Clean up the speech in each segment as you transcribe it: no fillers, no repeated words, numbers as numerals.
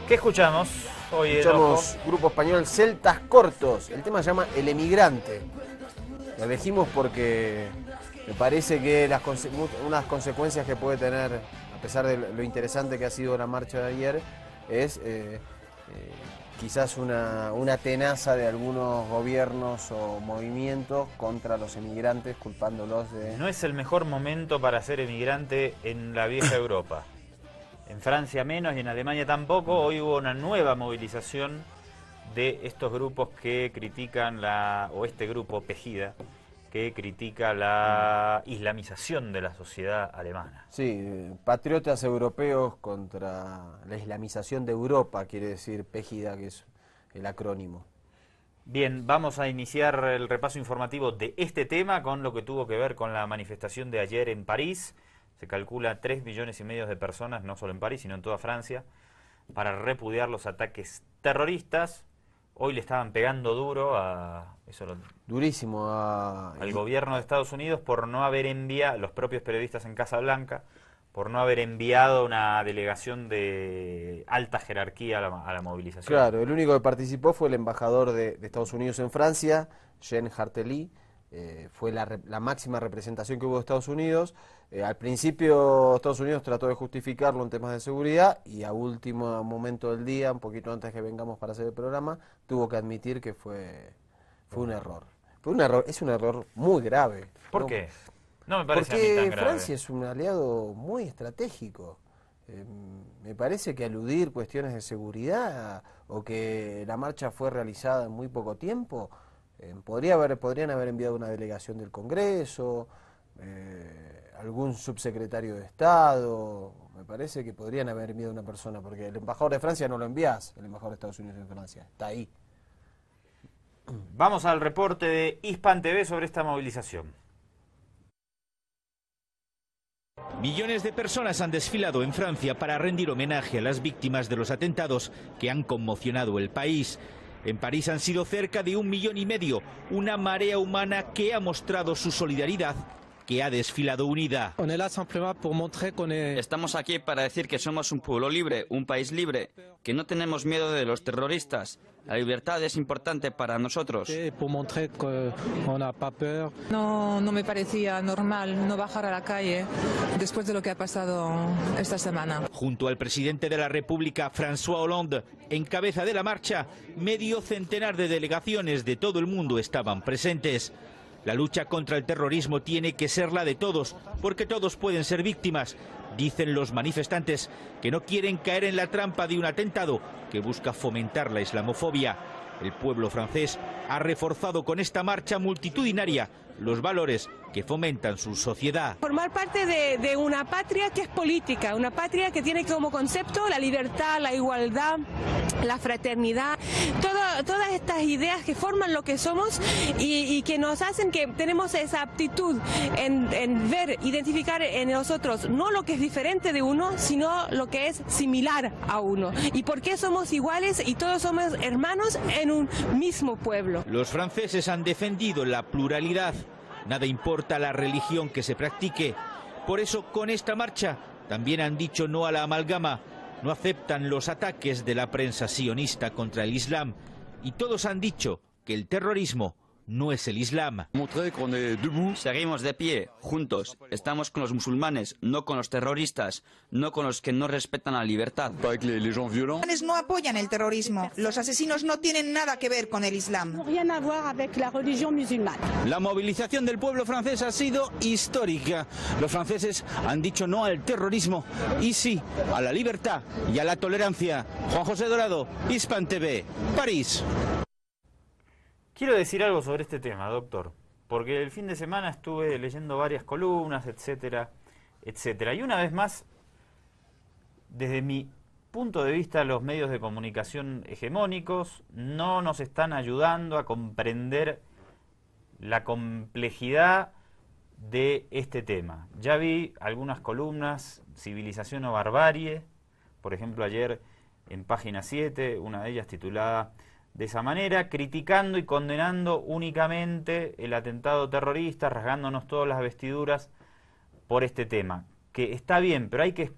¿Qué escuchamos hoy? Escuchamos grupo español Celtas Cortos. El tema se llama El Emigrante. Lo elegimos porque me parece que unas consecuencias que puede tener, a pesar de lo interesante que ha sido la marcha de ayer, es quizás una tenaza de algunos gobiernos o movimientos contra los emigrantes, culpándolos de... No es el mejor momento para ser emigrante en la vieja Europa. En Francia menos y en Alemania tampoco. Hoy hubo una nueva movilización de estos grupos que critican o este grupo Pegida, que critica la islamización de la sociedad alemana. Sí, patriotas europeos contra la islamización de Europa, quiere decir Pegida, que es el acrónimo. Bien, vamos a iniciar el repaso informativo de este tema con lo que tuvo que ver con la manifestación de ayer en París. Se calcula 3,5 millones de personas, no solo en París, sino en toda Francia, para repudiar los ataques terroristas. Hoy le estaban pegando duro durísimo al gobierno de Estados Unidos por no haber enviado, los propios periodistas en Casa Blanca, por no haber enviado una delegación de alta jerarquía a la movilización. Claro, el único que participó fue el embajador de Estados Unidos en Francia, Jean Hartelly. Fue la máxima representación que hubo de Estados Unidos. Al principio Estados Unidos trató de justificarlo en temas de seguridad y a último momento del día, un poquito antes que vengamos para hacer el programa, tuvo que admitir que fue un error. Es un error muy grave. ¿Por qué? No me parece a mí tan Porque grave. Francia es un aliado muy estratégico. Me parece que aludir cuestiones de seguridad o que la marcha fue realizada en muy poco tiempo, podrían haber enviado una delegación del Congreso, algún subsecretario de Estado. Me parece que podrían haber enviado una persona, porque el embajador de Francia no lo envías, el embajador de Estados Unidos en Francia, está ahí. Vamos al reporte de Hispan TV sobre esta movilización. Millones de personas han desfilado en Francia para rendir homenaje a las víctimas de los atentados que han conmocionado el país. En París han sido cerca de 1,5 millones, una marea humana que ha mostrado su solidaridad, que ha desfilado unida. Estamos aquí para decir que somos un pueblo libre, un país libre, que no tenemos miedo de los terroristas. La libertad es importante para nosotros. No me parecía normal no bajar a la calle después de lo que ha pasado esta semana. Junto al presidente de la República, François Hollande, en cabeza de la marcha, medio centenar de delegaciones de todo el mundo estaban presentes. La lucha contra el terrorismo tiene que ser la de todos, porque todos pueden ser víctimas. Dicen los manifestantes que no quieren caer en la trampa de un atentado que busca fomentar la islamofobia. El pueblo francés ha reforzado con esta marcha multitudinaria los valores que fomentan su sociedad. Formar parte de una patria que es política, una patria que tiene como concepto la libertad, la igualdad, la fraternidad, todas estas ideas que forman lo que somos y que nos hacen que tenemos esa aptitud en ver, identificar en nosotros no lo que es diferente de uno, sino lo que es similar a uno. Y por qué somos iguales y todos somos hermanos en un mismo pueblo. Los franceses han defendido la pluralidad. Nada importa la religión que se practique. Por eso, con esta marcha, también han dicho no a la amalgama. No aceptan los ataques de la prensa sionista contra el Islam. Y todos han dicho que el terrorismo no es el Islam. Seguimos de pie, juntos. Estamos con los musulmanes, no con los terroristas, no con los que no respetan la libertad. No apoyan el terrorismo. Los asesinos no tienen nada que ver con el Islam. La movilización del pueblo francés ha sido histórica. Los franceses han dicho no al terrorismo y sí a la libertad y a la tolerancia. Juan José Dorado, Hispan TV, París. Quiero decir algo sobre este tema, doctor, porque el fin de semana estuve leyendo varias columnas, etcétera, etcétera. Y una vez más, desde mi punto de vista, los medios de comunicación hegemónicos no nos están ayudando a comprender la complejidad de este tema. Ya vi algunas columnas, Civilización o Barbarie, por ejemplo ayer en Página 7, una de ellas titulada de esa manera, criticando y condenando únicamente el atentado terrorista, rasgándonos todas las vestiduras por este tema. Que está bien, pero hay que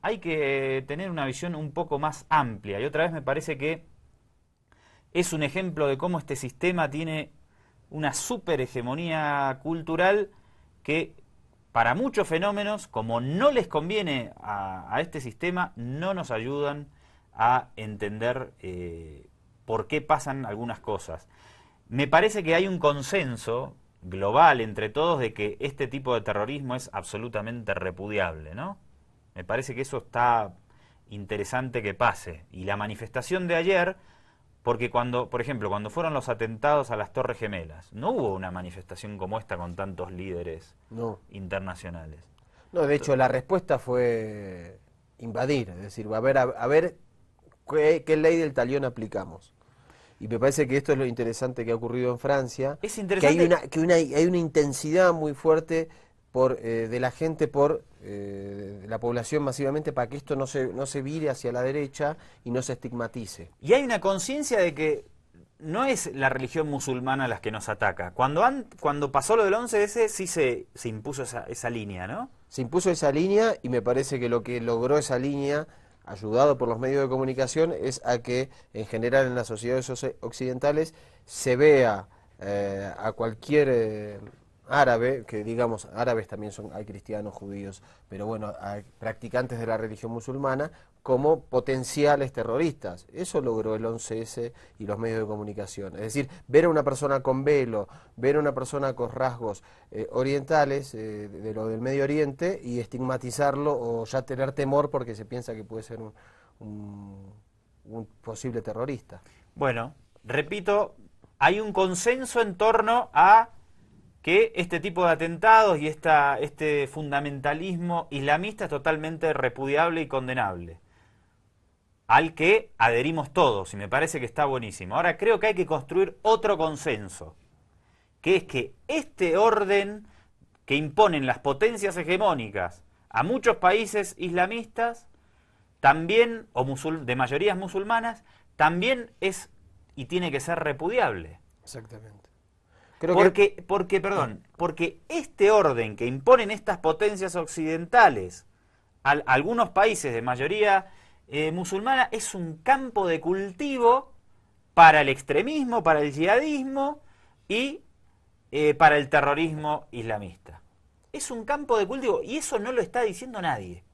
hay que tener una visión un poco más amplia. Y otra vez me parece que es un ejemplo de cómo este sistema tiene una super hegemonía cultural que para muchos fenómenos, como no les conviene a este sistema, no nos ayudan a entender por qué pasan algunas cosas. Me parece que hay un consenso global entre todos de que este tipo de terrorismo es absolutamente repudiable, ¿no? Me parece que eso está interesante que pase. Y la manifestación de ayer, porque cuando, por ejemplo, cuando fueron los atentados a las Torres Gemelas, no hubo una manifestación como esta con tantos líderes internacionales. No, de hecho la respuesta fue invadir, es decir, a ver qué ley del talión aplicamos. Y me parece que esto es lo interesante que ha ocurrido en Francia. Es interesante que hay una intensidad muy fuerte de la gente por la población masivamente para que esto no se vire hacia la derecha y no se estigmatice. Y hay una conciencia de que no es la religión musulmana la que nos ataca. Cuando pasó lo del 11S sí se impuso esa línea, ¿no? Se impuso esa línea y me parece que lo que logró esa línea, ayudado por los medios de comunicación, es a que en general en las sociedades occidentales se vea a cualquier árabe, que digamos, árabes también hay cristianos, judíos, pero bueno, hay practicantes de la religión musulmana, como potenciales terroristas. Eso logró el 11S y los medios de comunicación. Es decir, ver a una persona con velo, ver a una persona con rasgos orientales, de lo del Medio Oriente, y estigmatizarlo o ya tener temor porque se piensa que puede ser un posible terrorista. Bueno, repito, hay un consenso en torno a que este tipo de atentados y este fundamentalismo islamista es totalmente repudiable y condenable, al que adherimos todos, y me parece que está buenísimo. Ahora creo que hay que construir otro consenso, que es que este orden que imponen las potencias hegemónicas a muchos países islamistas, también, o de mayorías musulmanas, también es y tiene que ser repudiable. Exactamente. Porque este orden que imponen estas potencias occidentales a algunos países de mayoría musulmana es un campo de cultivo para el extremismo, para el yihadismo y para el terrorismo islamista. Es un campo de cultivo y eso no lo está diciendo nadie.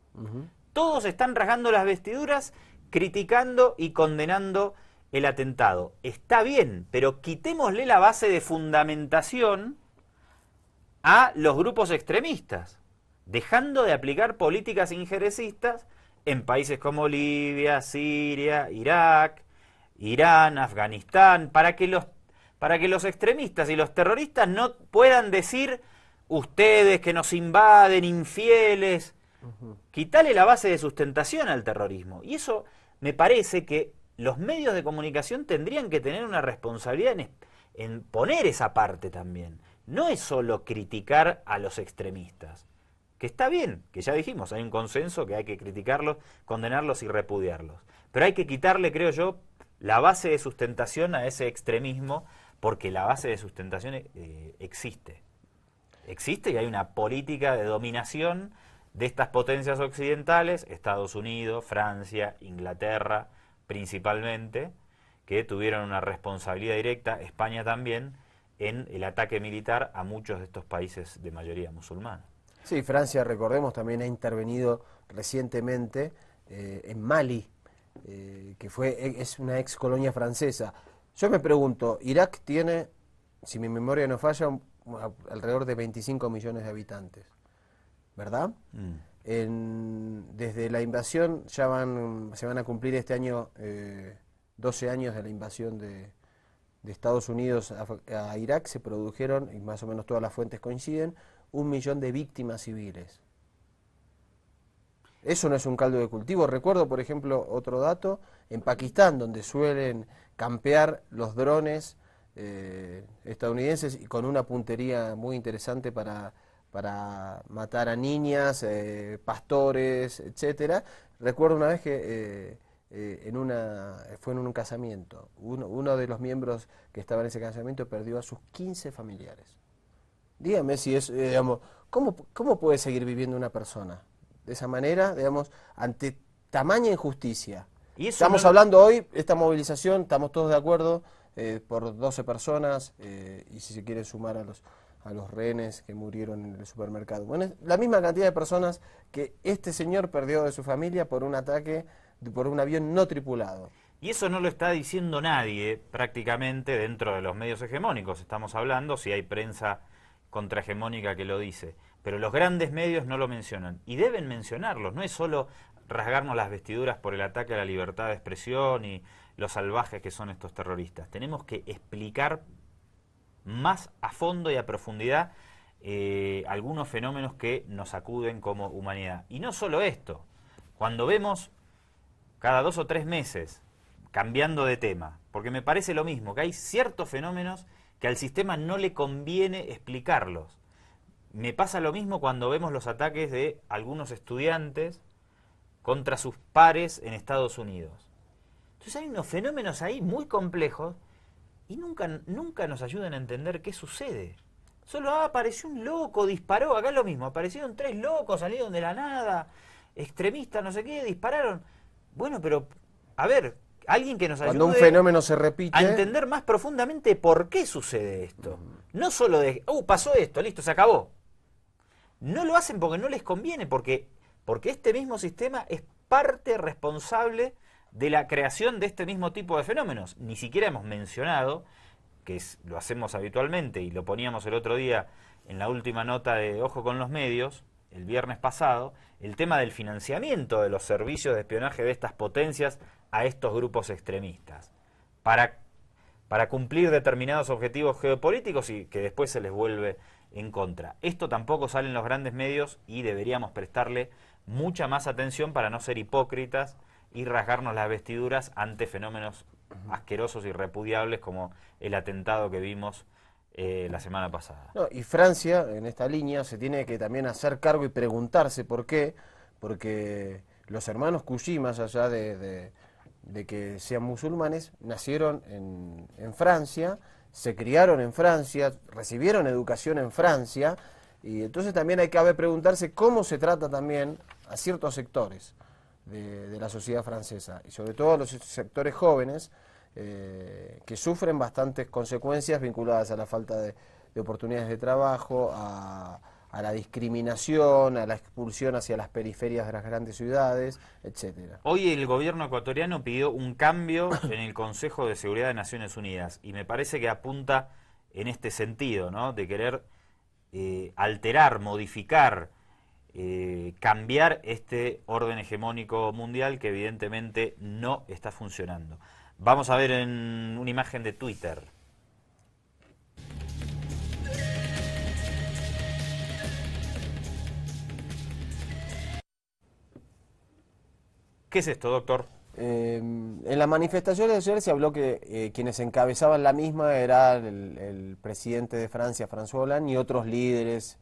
Todos están rasgando las vestiduras, criticando y condenando el atentado. Está bien, pero quitémosle la base de fundamentación a los grupos extremistas, dejando de aplicar políticas injerencistas en países como Libia, Siria, Irak, Irán, Afganistán, para que los extremistas y los terroristas no puedan decir ustedes que nos invaden, infieles. Quitarle la base de sustentación al terrorismo. Y eso me parece que los medios de comunicación tendrían que tener una responsabilidad en poner esa parte también. No es solo criticar a los extremistas, que está bien, que ya dijimos, hay un consenso que hay que criticarlos, condenarlos y repudiarlos. Pero hay que quitarle, creo yo, la base de sustentación a ese extremismo, porque la base de sustentación existe. Existe y hay una política de dominación de estas potencias occidentales, Estados Unidos, Francia, Inglaterra, principalmente, que tuvieron una responsabilidad directa, España también, en el ataque militar a muchos de estos países de mayoría musulmana. Sí, Francia, recordemos, también ha intervenido recientemente en Mali, que es una ex colonia francesa. Yo me pregunto, Irak tiene, si mi memoria no falla, alrededor de 25 millones de habitantes, ¿verdad? Desde la invasión se van a cumplir este año 12 años de la invasión de Estados Unidos a Irak. Se produjeron, y más o menos todas las fuentes coinciden, 1 millón de víctimas civiles. Eso no es un caldo de cultivo. Recuerdo, por ejemplo, otro dato, en Pakistán, donde suelen campear los drones estadounidenses y con una puntería muy interesante para matar a niñas, pastores, etcétera. Recuerdo una vez que fue en un casamiento. Uno de los miembros que estaba en ese casamiento perdió a sus 15 familiares. Dígame si es, digamos, ¿cómo puede seguir viviendo una persona? de esa manera, digamos, ante tamaña injusticia. Y eso Estamos no- hablando hoy, esta movilización, estamos todos de acuerdo, por 12 personas, y si se quiere sumar a los rehenes que murieron en el supermercado. Bueno, es la misma cantidad de personas que este señor perdió de su familia por un ataque, por un avión no tripulado. Y eso no lo está diciendo nadie prácticamente dentro de los medios hegemónicos. Estamos hablando si hay prensa contrahegemónica que lo dice. Pero los grandes medios no lo mencionan. Y deben mencionarlos. No es solo rasgarnos las vestiduras por el ataque a la libertad de expresión y los salvajes que son estos terroristas. Tenemos que explicar más a fondo y a profundidad algunos fenómenos que nos sacuden como humanidad. Y no solo esto. Cuando vemos cada 2 o 3 meses, cambiando de tema, porque me parece lo mismo, que hay ciertos fenómenos que al sistema no le conviene explicarlos. Me pasa lo mismo cuando vemos los ataques de algunos estudiantes contra sus pares en Estados Unidos. Entonces hay unos fenómenos ahí muy complejos y nunca nos ayudan a entender qué sucede. Solo apareció un loco, disparó, acá es lo mismo, aparecieron 3 locos, salieron de la nada, extremistas, no sé qué, dispararon. Bueno, pero, a ver, alguien que nos ayude Cuando un fenómeno se repite, a entender más profundamente por qué sucede esto. No solo de, pasó esto, listo, se acabó. No lo hacen porque no les conviene, porque este mismo sistema es parte responsable de la creación de este mismo tipo de fenómenos. Ni siquiera hemos mencionado, lo hacemos habitualmente y lo poníamos el otro día en la última nota de Ojo con los Medios, el viernes pasado, el tema del financiamiento de los servicios de espionaje de estas potencias a estos grupos extremistas, para cumplir determinados objetivos geopolíticos y que después se les vuelve en contra. Esto tampoco sale en los grandes medios y deberíamos prestarle mucha más atención para no ser hipócritas y rasgarnos las vestiduras ante fenómenos asquerosos y repudiables como el atentado que vimos la semana pasada. No, y Francia, en esta línea, se tiene que también hacer cargo y preguntarse por qué, porque los hermanos Cauchy, más allá de que sean musulmanes, nacieron en Francia, se criaron en Francia, recibieron educación en Francia, y entonces también hay que preguntarse cómo se trata también a ciertos sectores de la sociedad francesa, y sobre todo a los sectores jóvenes, que sufren bastantes consecuencias vinculadas a la falta de oportunidades de trabajo, a la discriminación, a la expulsión hacia las periferias de las grandes ciudades, etcétera. Hoy el gobierno ecuatoriano pidió un cambio en el Consejo de Seguridad de Naciones Unidas y me parece que apunta en este sentido, ¿no? De querer alterar, modificar, cambiar este orden hegemónico mundial que evidentemente no está funcionando. Vamos a ver en una imagen de Twitter. ¿Qué es esto, doctor? En las manifestaciones de ayer se habló que quienes encabezaban la misma era el presidente de Francia, François Hollande, y otros líderes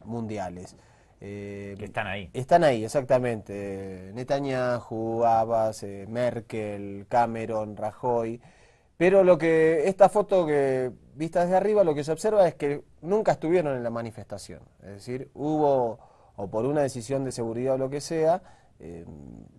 mundiales. Que están ahí. Están ahí, exactamente. Netanyahu, Abbas, Merkel, Cameron, Rajoy. Pero esta foto que vista desde arriba, lo que se observa es que nunca estuvieron en la manifestación. Es decir, hubo, o por una decisión de seguridad o lo que sea,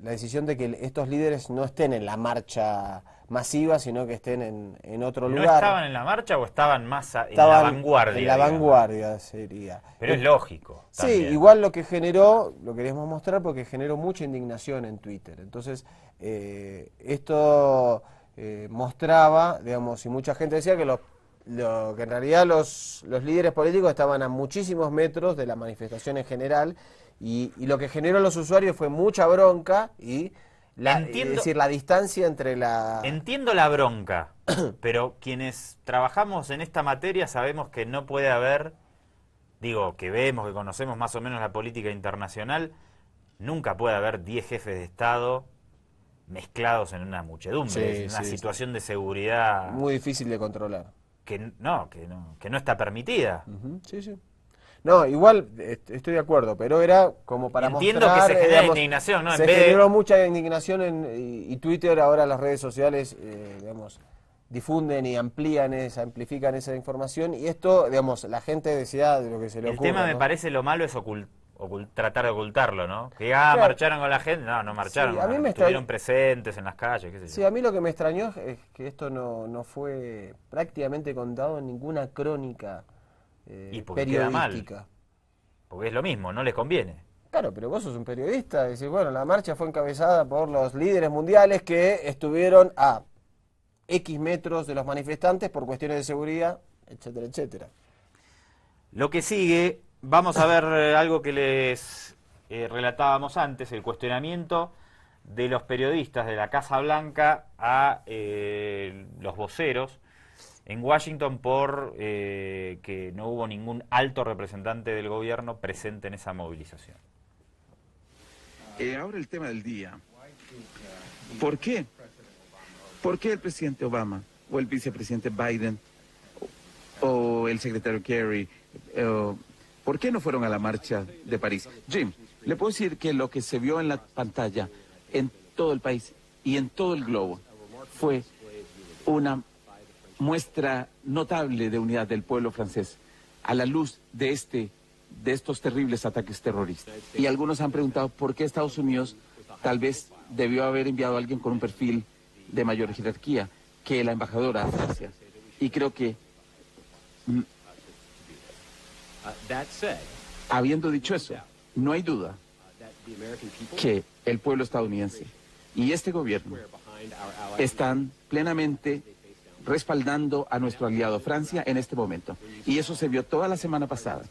la decisión de que estos líderes no estén en la marcha masiva, sino que estén en otro lugar. ¿No estaban en la marcha o estaban más en la vanguardia? En la vanguardia sería. Pero es lógico. Sí, también. igual lo que generó, lo queríamos mostrar porque generó mucha indignación en Twitter. Entonces, esto mostraba, digamos, y mucha gente decía que que en realidad los líderes políticos estaban a muchísimos metros de la manifestación en general, y lo que generó en los usuarios fue mucha bronca y es decir, la distancia entre la... Entiendo la bronca, pero quienes trabajamos en esta materia sabemos que no puede haber, que vemos, que conocemos más o menos la política internacional, nunca puede haber 10 jefes de Estado mezclados en una muchedumbre, en una situación de seguridad... Muy difícil de controlar. Que no está permitida. Sí, sí. No, igual estoy de acuerdo, pero era como para Entiendo mostrar... que se genera indignación, ¿no? Se generó mucha indignación y Twitter, ahora las redes sociales, difunden y amplifican esa información, y esto, la gente decía de lo que se le ocurre. El tema, me parece, lo malo es tratar de ocultarlo, ¿no? Que Claro. marcharon con la gente. No, no marcharon. Sí, a mí me estuvieron presentes en las calles, qué sé yo. Sí, a mí lo que me extrañó es que esto no fue prácticamente contado en ninguna crónica Y porque queda mal. periodística. Porque es lo mismo, no les conviene. Claro, pero vos sos un periodista y decís, bueno, la marcha fue encabezada por los líderes mundiales que estuvieron a X metros de los manifestantes por cuestiones de seguridad, etcétera, etcétera. Lo que sigue, vamos a ver algo que les relatábamos antes, el cuestionamiento de los periodistas de la Casa Blanca a los voceros en Washington por que no hubo ningún alto representante del gobierno presente en esa movilización. Ahora el tema del día. ¿Por qué? ¿Por qué el presidente Obama o el vicepresidente Biden o el secretario Kerry, por qué no fueron a la marcha de París? Jim, le puedo decir que lo que se vio en la pantalla en todo el país y en todo el globo fue una muestra notable de unidad del pueblo francés a la luz de estos terribles ataques terroristas. Y algunos han preguntado por qué Estados Unidos tal vez debió haber enviado a alguien con un perfil de mayor jerarquía que la embajadora a Francia. Y creo que, habiendo dicho eso, no hay duda que el pueblo estadounidense y este gobierno están plenamente respaldando a nuestro aliado Francia en este momento. Y eso se vio toda la semana pasada,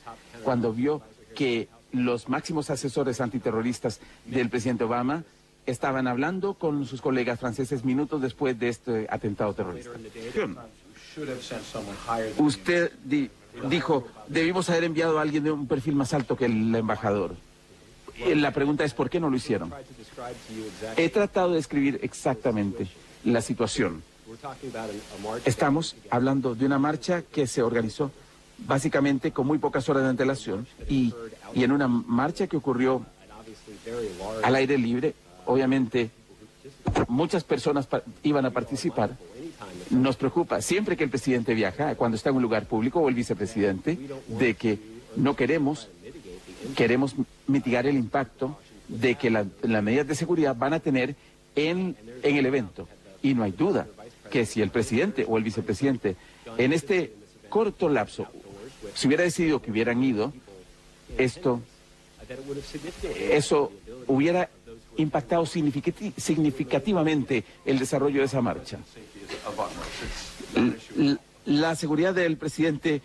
cuando vio que los máximos asesores antiterroristas del presidente Obama estaban hablando con sus colegas franceses minutos después de este atentado terrorista. Usted dijo, debimos haber enviado a alguien de un perfil más alto que el embajador. La pregunta es, ¿por qué no lo hicieron? He tratado de describir exactamente la situación. Estamos hablando de una marcha que se organizó básicamente con muy pocas horas de antelación y en una marcha que ocurrió al aire libre. Obviamente muchas personas iban a participar. Nos preocupa siempre que el presidente viaja, cuando está en un lugar público, o el vicepresidente, de que no queremos mitigar el impacto de que las medidas de seguridad van a tener en el evento. Y no hay duda que si el presidente o el vicepresidente en este corto lapso se hubiera decidido que hubieran ido, eso hubiera impactado significativamente el desarrollo de esa marcha. La seguridad del presidente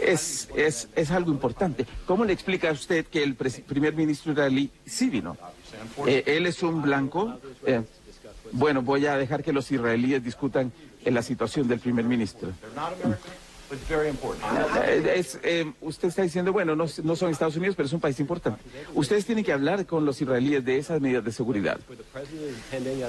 es algo importante. ¿Cómo le explica a usted que el primer ministro israelí sí vino? Él es un blanco. Bueno, voy a dejar que los israelíes discutan en la situación del primer ministro. Usted está diciendo, bueno, no son Estados Unidos, pero es un país importante. Ustedes tienen que hablar con los israelíes de esas medidas de seguridad.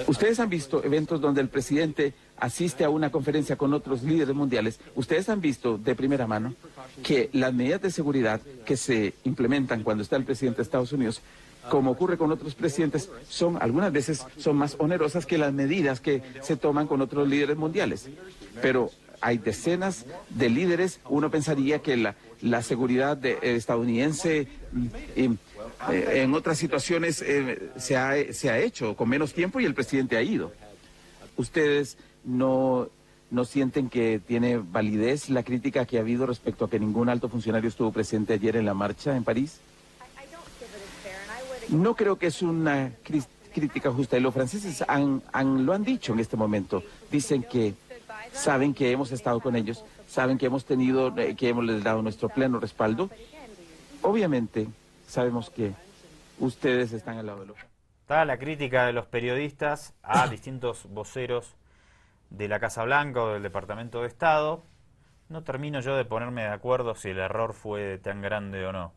Ustedes han visto eventos donde el presidente asiste a una conferencia con otros líderes mundiales. Ustedes han visto de primera mano que las medidas de seguridad que se implementan cuando está el presidente de Estados Unidos, como ocurre con otros presidentes, algunas veces son más onerosas que las medidas que se toman con otros líderes mundiales. Pero hay decenas de líderes. Uno pensaría que la seguridad estadounidense en otras situaciones se ha hecho con menos tiempo y el presidente ha ido. ¿Ustedes no sienten que tiene validez la crítica que ha habido respecto a que ningún alto funcionario estuvo presente ayer en la marcha en París? No creo que es una crítica justa, y los franceses lo han dicho en este momento. Dicen que saben que hemos estado con ellos, saben que hemos les dado nuestro pleno respaldo. Obviamente sabemos que ustedes están al lado de los... Está la crítica de los periodistas a distintos voceros de la Casa Blanca o del Departamento de Estado. No termino yo de ponerme de acuerdo si el error fue tan grande o no.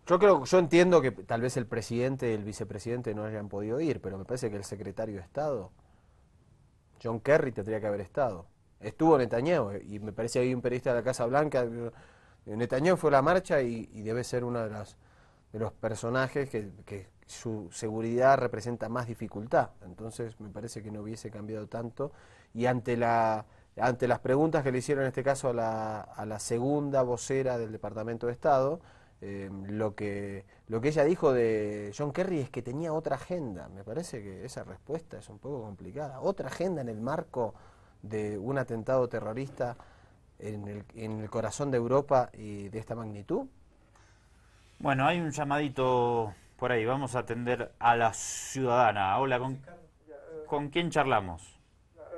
Yo entiendo que tal vez el presidente y el vicepresidente no hayan podido ir, pero me parece que el secretario de Estado, John Kerry, tendría que haber estado. Estuvo Netanyahu, y me parece que hay un periodista de la Casa Blanca. Netanyahu fue a la marcha y debe ser uno de los personajes que su seguridad representa más dificultad. Entonces me parece que no hubiese cambiado tanto. Y ante las preguntas que le hicieron en este caso a la segunda vocera del Departamento de Estado, Lo que ella dijo de John Kerry es que tenía otra agenda. Me parece que esa respuesta es un poco complicada. Otra agenda en el marco de un atentado terrorista en el corazón de Europa y de esta magnitud. Bueno, hay un llamadito por ahí. Vamos a atender a la ciudadana. Hola, ¿con quién charlamos?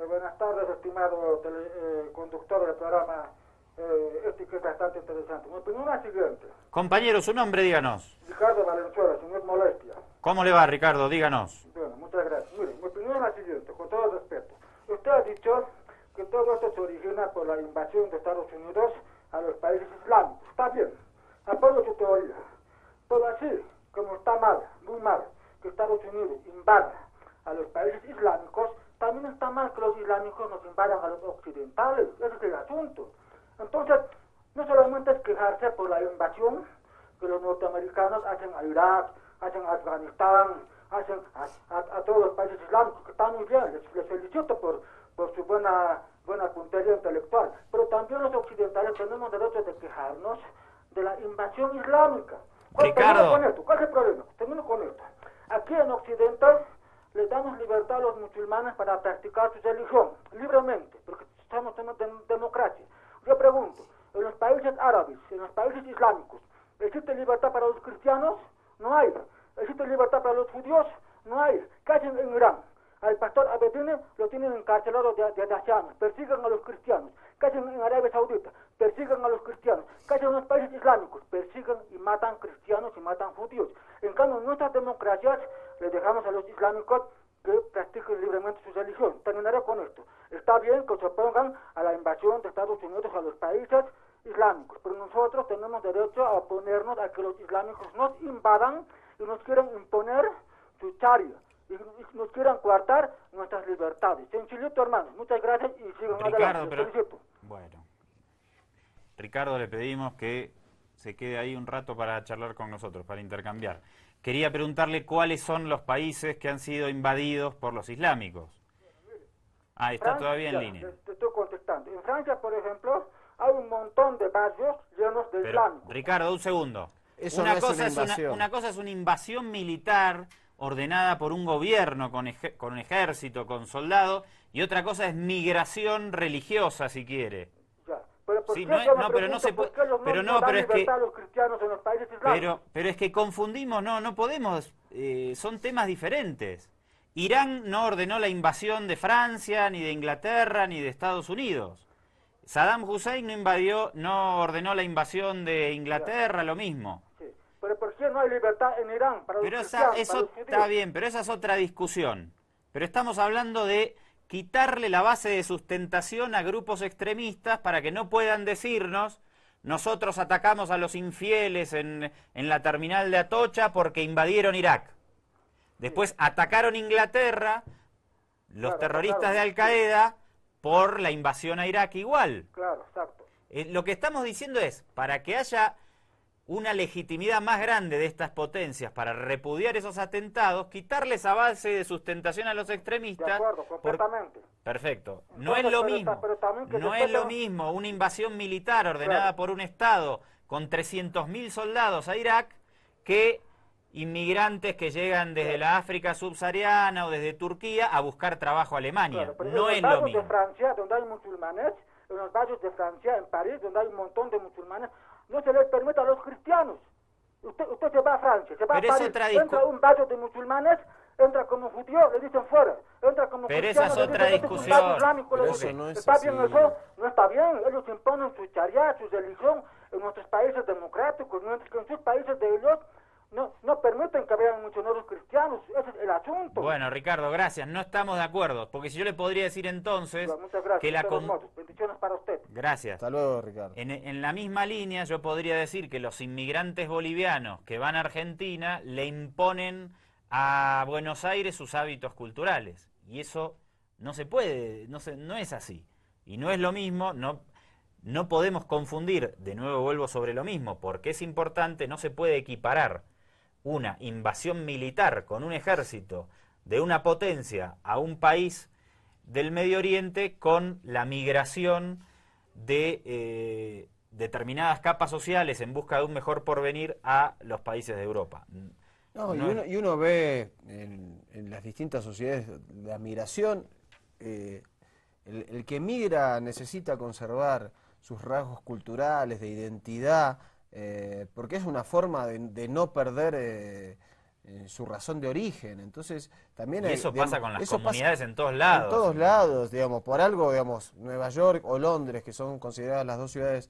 Buenas tardes, estimado conductor del programa. Este que es bastante interesante. Mi opinión es la siguiente. Compañero, su nombre, díganos. Ricardo Valenzuela, señor Molestia. ¿Cómo le va, Ricardo? Díganos. Bueno, muchas gracias. Mire, mi opinión es la siguiente, con todo respeto. Usted ha dicho que todo esto se origina por la invasión de Estados Unidos a los países islámicos. Está bien, apoyo su teoría. Pero así, como está mal, muy mal, que Estados Unidos invada a los países islámicos, también está mal que los islámicos nos invadan a los occidentales. Ese es el asunto. Entonces, no solamente es quejarse por la invasión que los norteamericanos hacen a Irak, hacen a Afganistán, hacen a todos los países islámicos, que está muy bien, les felicito por su buena puntería intelectual, pero también los occidentales tenemos derecho de quejarnos de la invasión islámica. Ricardo. ¿Cuál es el problema? Termino con esto. Aquí en Occidente les damos libertad a los musulmanes para practicar su religión libremente, porque estamos en democracia. Yo pregunto, en los países árabes, en los países islámicos, ¿existe libertad para los cristianos? No hay. ¿Existe libertad para los judíos? No hay. ¿Qué hacen en Irán? Al pastor Abedine lo tienen encarcelado desde hace años. Persiguen a los cristianos. ¿Qué hacen en Arabia Saudita? Persiguen a los cristianos. ¿Qué hacen en los países islámicos? Persiguen y matan cristianos y matan judíos. En cambio, en nuestras democracias le dejamos a los islámicos que practiquen libremente su religión. Terminaré con esto. Está bien que se opongan a la invasión de Estados Unidos a los países islámicos, pero nosotros tenemos derecho a oponernos a que los islámicos nos invadan y nos quieran imponer su charia y nos quieran coartar nuestras libertades. Sencillito, hermanos, muchas gracias y sigan adelante. Felicito. Bueno, Ricardo, le pedimos que se quede ahí un rato para charlar con nosotros, para intercambiar. Quería preguntarle cuáles son los países que han sido invadidos por los islámicos. Ah, está Francia, todavía en línea. Te estoy contestando. En Francia, por ejemplo, hay un montón de barrios llenos de islámicos. Ricardo, un segundo. Eso no es una invasión. Una cosa es una invasión militar ordenada por un gobierno con ejército, con soldados, y otra cosa es migración religiosa, si quiere. Ya. Pero ¿por Sí, qué no, yo me no, pero no pregunto se por puede. qué los Pero no no, dan pero es que. libertad a los cristianos en los países islámicos? Pero es que confundimos, no podemos. Son temas diferentes. Irán no ordenó la invasión de Francia, ni de Inglaterra, ni de Estados Unidos. Saddam Hussein no ordenó la invasión de Inglaterra, lo mismo. Sí. Pero ¿por qué no hay libertad en Irán para los Pero cristianos, eso para los judíos? está bien, pero esa es otra discusión. Pero estamos hablando de quitarle la base de sustentación a grupos extremistas para que no puedan decirnos: nosotros atacamos a los infieles en la terminal de Atocha porque invadieron Irak. Después atacaron Inglaterra, los terroristas de Al-Qaeda, por la invasión a Irak igual. Claro, exacto. Lo que estamos diciendo es, para que haya una legitimidad más grande de estas potencias para repudiar esos atentados, quitarle esa base de sustentación a los extremistas. De acuerdo, completamente. Perfecto. No Entonces, es lo pero mismo. pero también que No después es lo tenemos- mismo una invasión militar ordenada Claro. por un Estado con 300.000 soldados a Irak que inmigrantes que llegan desde la África subsahariana o desde Turquía a buscar trabajo a Alemania. Claro, pero No en es los lo barrios mismo. de Francia, donde hay musulmanes, en los barrios de Francia, en París, donde hay un montón de musulmanes, no se les permite a los cristianos. Usted se va a Francia, se va Pero a es París, otra entra a un barrio de musulmanes, entra como judío, le dicen fuera, entra como Pero cristiano, esa es le otra dicen, "Este es un discusión". barrio islámico", le Pero dicen. eso no es ¿Está bien así. eso? No está bien, ellos imponen su charia, su religión en nuestros países democráticos, mientras que en sus países de ellos no permiten que vean misioneros cristianos, ese es el asunto. Bueno, Ricardo, gracias. No estamos de acuerdo, porque si yo le podría decir entonces Muchas gracias, que la de todos modos, bendiciones para usted. Gracias. Hasta luego, Ricardo. En la misma línea yo podría decir que los inmigrantes bolivianos que van a Argentina le imponen a Buenos Aires sus hábitos culturales. Y eso no se puede, no es así. Y no es lo mismo, no podemos confundir, de nuevo vuelvo sobre lo mismo, porque es importante, no se puede equiparar una invasión militar con un ejército de una potencia a un país del Medio Oriente con la migración de determinadas capas sociales en busca de un mejor porvenir a los países de Europa. No, y uno ve en las distintas sociedades de admiración, el que migra necesita conservar sus rasgos culturales, de identidad, porque es una forma de no perder su razón de origen. Entonces también y eso digamos, pasa con las eso comunidades pasa en todos lados. En todos lados, digamos, por algo, digamos, Nueva York o Londres, que son consideradas las dos ciudades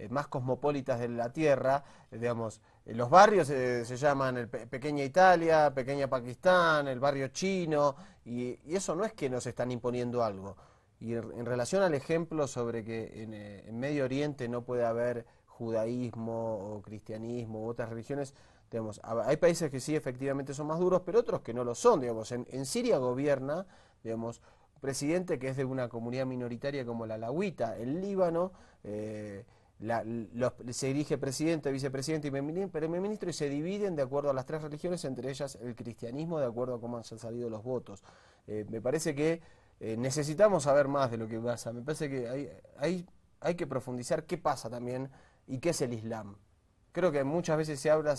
más cosmopolitas de la Tierra, digamos, los barrios se llaman Pequeña Italia, Pequeña Pakistán, el barrio chino, y eso no es que nos están imponiendo algo. Y en relación al ejemplo sobre que en Medio Oriente no puede haber judaísmo o cristianismo u otras religiones, digamos, hay países que sí efectivamente son más duros, pero otros que no lo son. Digamos, en Siria gobierna, digamos, un presidente que es de una comunidad minoritaria como la alawita. En Líbano se elige presidente, vicepresidente y primer ministro y se dividen de acuerdo a las tres religiones, entre ellas el cristianismo, de acuerdo a cómo han salido los votos. Me parece que necesitamos saber más de lo que pasa. Me parece que hay que profundizar qué pasa también y qué es el Islam. Creo que muchas veces se habla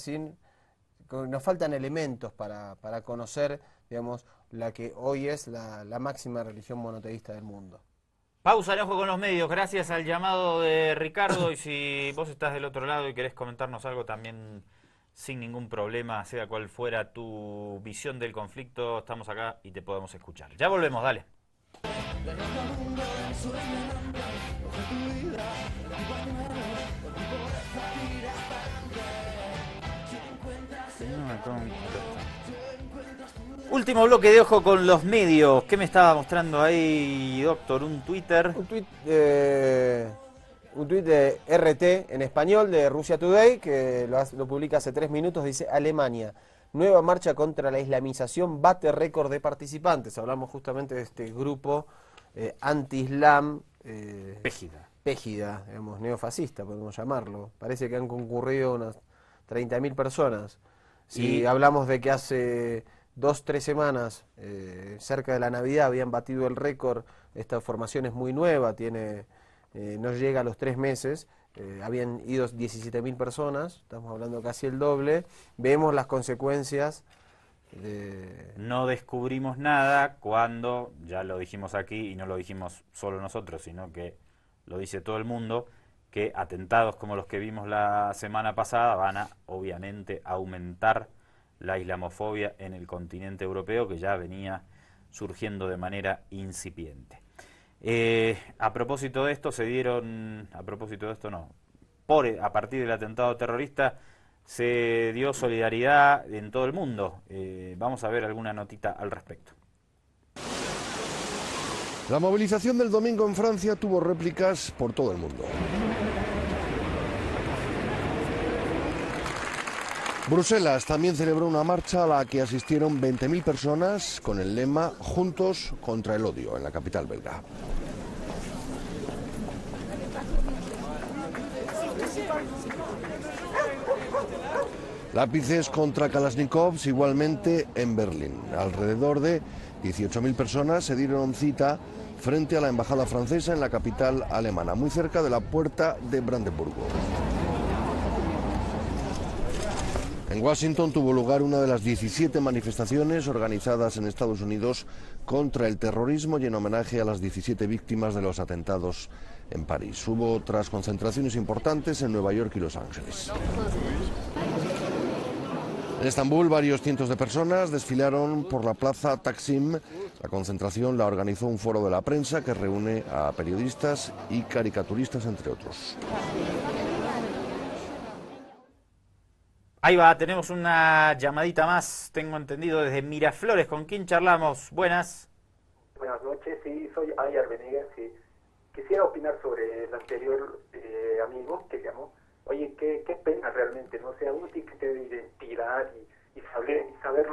nos faltan elementos para conocer, digamos, la que hoy es la máxima religión monoteísta del mundo. Pausa, enojo con los medios, gracias al llamado de Ricardo, y si vos estás del otro lado y querés comentarnos algo también sin ningún problema, sea cual fuera tu visión del conflicto, estamos acá y te podemos escuchar. Ya volvemos, dale. Último bloque de Ojo con los medios. ¿Qué me estaba mostrando ahí, doctor? ¿Un Twitter? Un tuit de RT en español, de Russia Today, que lo publica hace 3 minutos. Dice: Alemania, nueva marcha contra la islamización, bate récord de participantes. Hablamos justamente de este grupo anti-islam. Pégida, digamos, neofascista, podemos llamarlo. Parece que han concurrido unas 30.000 personas. Si hablamos de que hace 2-3 semanas, cerca de la Navidad, habían batido el récord. Esta formación es muy nueva, no llega a los 3 meses, habían ido 17.000 personas, estamos hablando casi el doble. Vemos las consecuencias No descubrimos nada cuando, ya lo dijimos aquí, y no lo dijimos solo nosotros, sino que lo dice todo el mundo, que atentados como los que vimos la semana pasada van a, obviamente, aumentar la islamofobia en el continente europeo, que ya venía surgiendo de manera incipiente. A propósito de esto, a partir del atentado terrorista, se dio solidaridad en todo el mundo. Vamos a ver alguna notita al respecto. La movilización del domingo en Francia tuvo réplicas por todo el mundo. Bruselas también celebró una marcha a la que asistieron 20.000 personas con el lema "Juntos contra el odio" en la capital belga. Lápices contra Kalashnikovs igualmente en Berlín. Alrededor de 18.000 personas se dieron cita frente a la embajada francesa en la capital alemana, muy cerca de la puerta de Brandeburgo. En Washington tuvo lugar una de las 17 manifestaciones organizadas en Estados Unidos contra el terrorismo y en homenaje a las 17 víctimas de los atentados en París. Hubo otras concentraciones importantes en Nueva York y Los Ángeles. En Estambul, varios cientos de personas desfilaron por la plaza Taksim. La concentración la organizó un foro de la prensa que reúne a periodistas y caricaturistas, entre otros. Ahí va, tenemos una llamadita más, tengo entendido, desde Miraflores. ¿Con quién charlamos? Buenas. Buenas noches, sí, soy Ayar Venegas. Sí. Quisiera opinar sobre el anterior amigo que llamó. Oye, qué pena realmente, ¿no? O sea, uno tiene que tener identidad y saber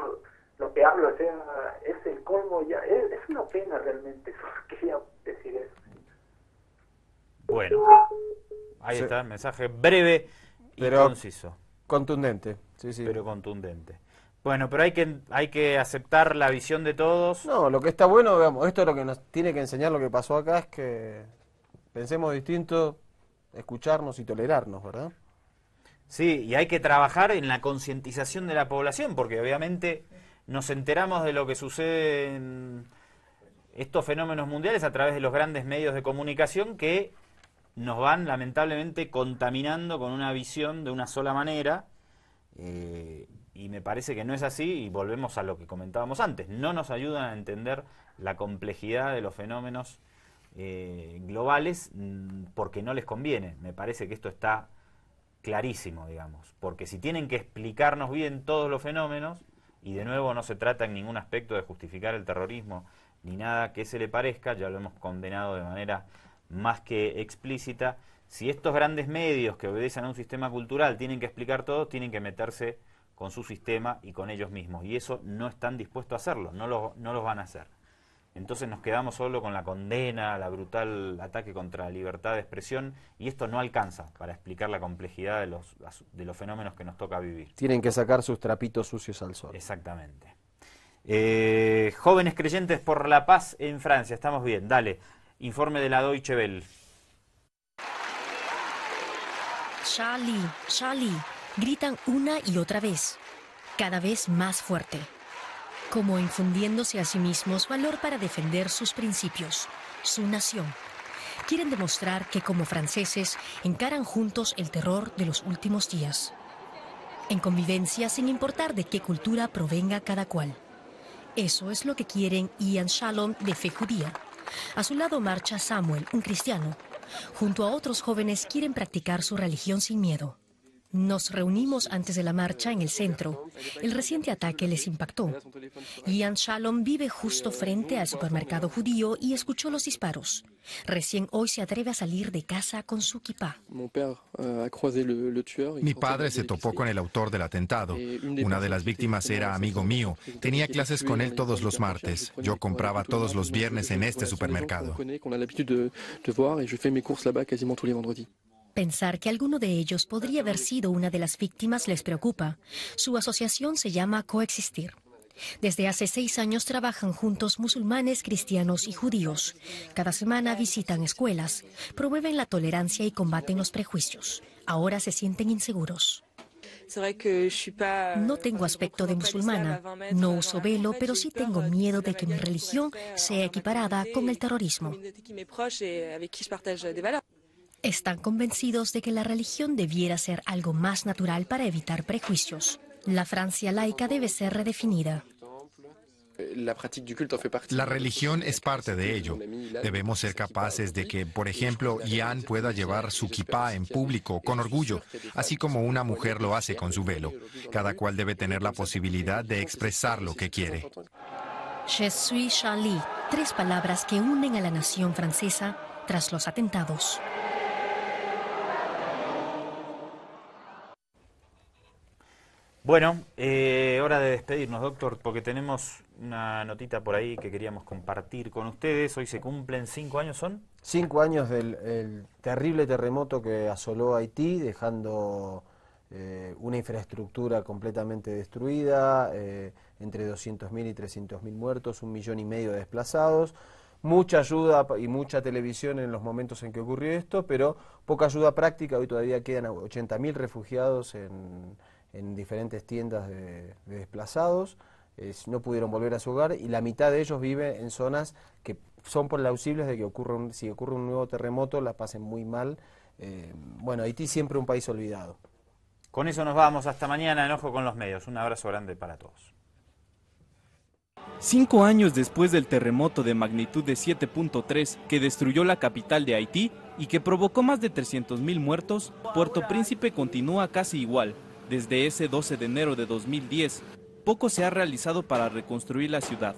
lo que hablo, o sea, es el colmo ya, es una pena realmente, solo quería decir eso. Bueno, ahí está el mensaje breve y conciso. Contundente, sí, sí. Pero contundente. Bueno, pero hay que aceptar la visión de todos. No, lo que está bueno, digamos, esto es lo que nos tiene que enseñar lo que pasó acá, es que pensemos distinto, escucharnos y tolerarnos, ¿verdad? Sí, y hay que trabajar en la concientización de la población, porque obviamente nos enteramos de lo que sucede en estos fenómenos mundiales a través de los grandes medios de comunicación que nos van lamentablemente contaminando con una visión de una sola manera, y me parece que no es así, y volvemos a lo que comentábamos antes, no nos ayudan a entender la complejidad de los fenómenos globales porque no les conviene. Me parece que esto está clarísimo, digamos, porque si tienen que explicarnos bien todos los fenómenos, y de nuevo no se trata en ningún aspecto de justificar el terrorismo ni nada que se le parezca, ya lo hemos condenado de manera más que explícita, si estos grandes medios que obedecen a un sistema cultural tienen que explicar todo, tienen que meterse con su sistema y con ellos mismos, y eso no están dispuestos a hacerlo, no los van a hacer. Entonces nos quedamos solo con la condena, la brutal ataque contra la libertad de expresión, y esto no alcanza para explicar la complejidad de los fenómenos que nos toca vivir. Tienen que sacar sus trapitos sucios al sol. Exactamente. Jóvenes creyentes por la paz en Francia, estamos bien, dale, informe de la Deutsche Welle. Charlie, Charlie, gritan una y otra vez, cada vez más fuerte, como infundiéndose a sí mismos valor para defender sus principios, su nación. Quieren demostrar que como franceses encaran juntos el terror de los últimos días, en convivencia sin importar de qué cultura provenga cada cual. Eso es lo que quieren Ian Shalom de Fe Judía. A su lado marcha Samuel, un cristiano. Junto a otros jóvenes quieren practicar su religión sin miedo. Nos reunimos antes de la marcha en el centro. El reciente ataque les impactó. Ian Shalom vive justo frente al supermercado judío y escuchó los disparos. Recién hoy se atreve a salir de casa con su kipá. Mi padre se topó con el autor del atentado. Una de las víctimas era amigo mío. Tenía clases con él todos los martes. Yo compraba todos los viernes en este supermercado. Pensar que alguno de ellos podría haber sido una de las víctimas les preocupa. Su asociación se llama Coexistir. Desde hace 6 años trabajan juntos musulmanes, cristianos y judíos. Cada semana visitan escuelas, promueven la tolerancia y combaten los prejuicios. Ahora se sienten inseguros. No tengo aspecto de musulmana, no uso velo, pero sí tengo miedo de que mi religión sea equiparada con el terrorismo. Están convencidos de que la religión debiera ser algo más natural para evitar prejuicios. La Francia laica debe ser redefinida. La religión es parte de ello. Debemos ser capaces de que, por ejemplo, Ian pueda llevar su kipá en público con orgullo, así como una mujer lo hace con su velo. Cada cual debe tener la posibilidad de expresar lo que quiere. Je suis Charlie, 3 palabras que unen a la nación francesa tras los atentados. Bueno, hora de despedirnos, doctor, porque tenemos una notita por ahí que queríamos compartir con ustedes. Hoy se cumplen 5 años, ¿son? 5 años del terrible terremoto que asoló Haití, dejando una infraestructura completamente destruida, entre 200.000 y 300.000 muertos, 1,5 millones de desplazados. Mucha ayuda y mucha televisión en los momentos en que ocurrió esto, pero poca ayuda práctica. Hoy todavía quedan 80.000 refugiados en diferentes tiendas de desplazados, no pudieron volver a su hogar, y la mitad de ellos vive en zonas que son plausibles de que si ocurre un nuevo terremoto la pasen muy mal. Bueno, Haití siempre un país olvidado. Con eso nos vamos, hasta mañana en Ojo con los Medios. Un abrazo grande para todos. 5 años después del terremoto de magnitud de 7.3 que destruyó la capital de Haití y que provocó más de 300.000 muertos, Puerto Príncipe continúa casi igual. Desde ese 12 de enero de 2010, poco se ha realizado para reconstruir la ciudad.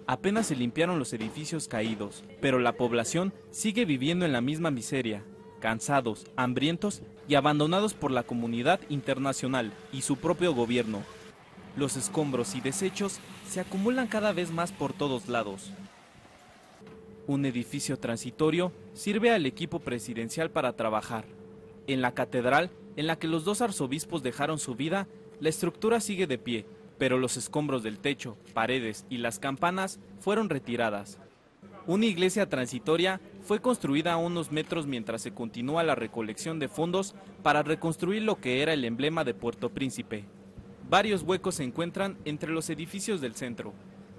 Apenas se limpiaron los edificios caídos, pero la población sigue viviendo en la misma miseria, cansados, hambrientos y abandonados por la comunidad internacional y su propio gobierno. Los escombros y desechos se acumulan cada vez más por todos lados. Un edificio transitorio sirve al equipo presidencial para trabajar. En la catedral, en la que los 2 arzobispos dejaron su vida, la estructura sigue de pie, pero los escombros del techo, paredes y las campanas fueron retiradas. Una iglesia transitoria fue construida a unos metros mientras se continúa la recolección de fondos para reconstruir lo que era el emblema de Puerto Príncipe. Varios huecos se encuentran entre los edificios del centro.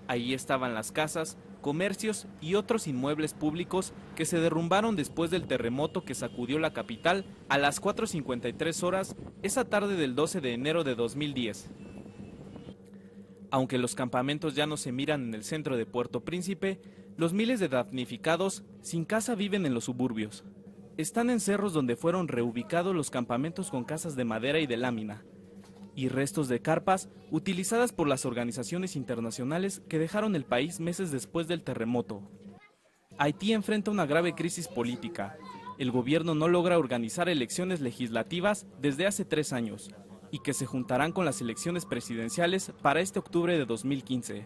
Ahí estaban las casas, comercios y otros inmuebles públicos que se derrumbaron después del terremoto que sacudió la capital a las 4:53 horas esa tarde del 12 de enero de 2010. Aunque los campamentos ya no se miran en el centro de Puerto Príncipe, los miles de damnificados sin casa viven en los suburbios. Están en cerros donde fueron reubicados los campamentos con casas de madera y de lámina, y restos de carpas utilizadas por las organizaciones internacionales que dejaron el país meses después del terremoto. Haití enfrenta una grave crisis política. El gobierno no logra organizar elecciones legislativas desde hace 3 años, y que se juntarán con las elecciones presidenciales para este octubre de 2015.